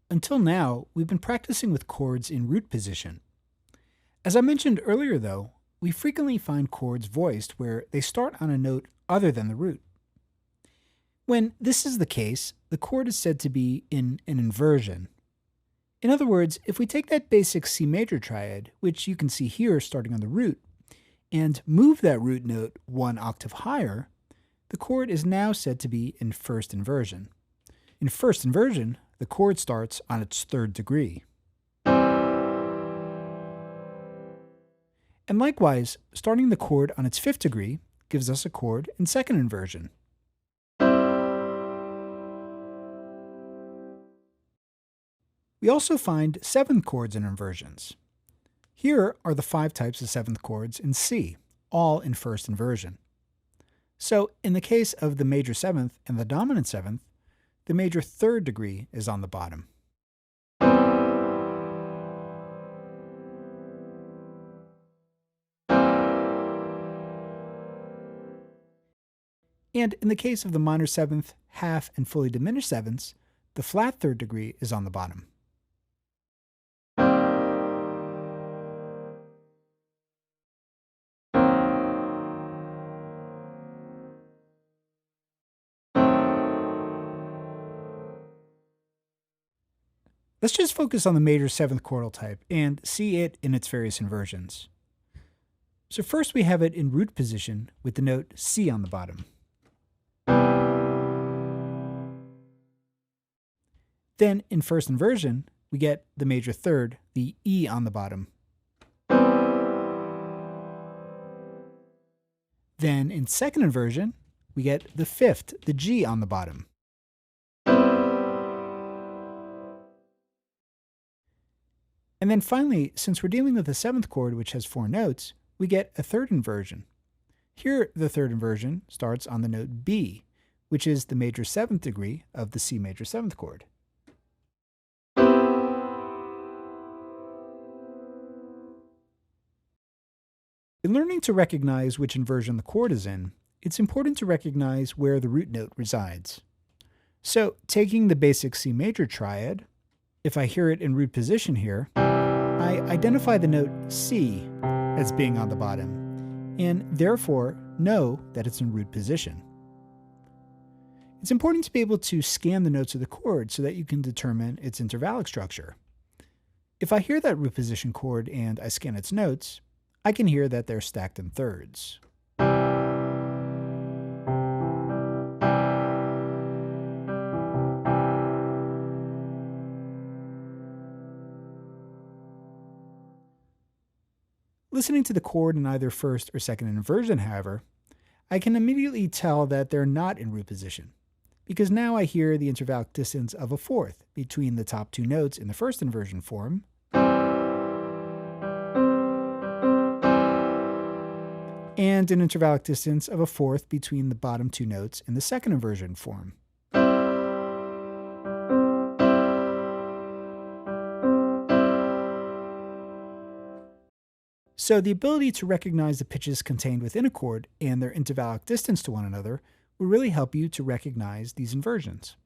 Until now, we've been practicing with chords in root position. As I mentioned earlier though, we frequently find chords voiced where they start on a note other than the root. When this is the case, the chord is said to be in an inversion. In other words, if we take that basic C major triad, which you can see here starting on the root, and move that root note one octave higher, the chord is now said to be in first inversion. In first inversion, the chord starts on its third degree. And likewise, starting the chord on its fifth degree gives us a chord in second inversion. We also find seventh chords in inversions. Here are the 5 types of seventh chords in C, all in first inversion. So in the case of the major seventh and the dominant seventh, the major third degree is on the bottom. And in the case of the minor seventh, half, and fully diminished sevenths, the flat third degree is on the bottom. Let's just focus on the major seventh chordal type and see it in its various inversions. So first we have it in root position with the note C on the bottom. Then in first inversion, we get the major third, the E on the bottom. Then in second inversion, we get the fifth, the G on the bottom. And then finally, since we're dealing with the seventh chord, which has 4 notes, we get a third inversion. Here, the third inversion starts on the note B, which is the major seventh degree of the C major seventh chord. In learning to recognize which inversion the chord is in, it's important to recognize where the root note resides. So, taking the basic C major triad, if I hear it in root position here, I identify the note C as being on the bottom, and therefore know that it's in root position. It's important to be able to scan the notes of the chord so that you can determine its intervallic structure. If I hear that root position chord and I scan its notes, I can hear that they're stacked in thirds. Listening to the chord in either first or second inversion, however, I can immediately tell that they're not in root position, because now I hear the intervallic distance of a fourth between the top 2 notes in the first inversion form and an intervallic distance of a fourth between the bottom 2 notes in the second inversion form. So the ability to recognize the pitches contained within a chord and their intervallic distance to one another will really help you to recognize these inversions.